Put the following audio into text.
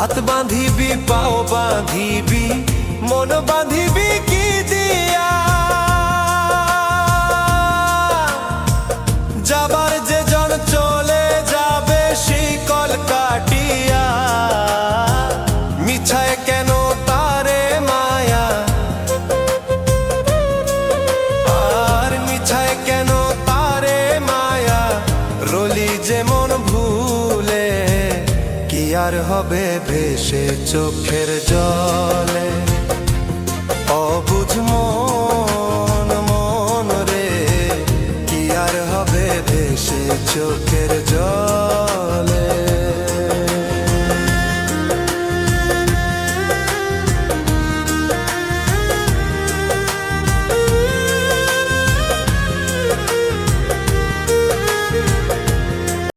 হাত বাঁধিবি পাও বাঁধিবি মন বাঁধিবি কি দিয়া যাবার যে জন চলে যাবে শিকল কাটিয়া মিছায় কেন তারে মায়া আর মিছায় কেন তারে মায়া রলি যেমন ভুলে কি আর হবে ভেসে চোখের জলে অবুঝ মন মন রে কি আর হবে ভেসে চোখের জলে।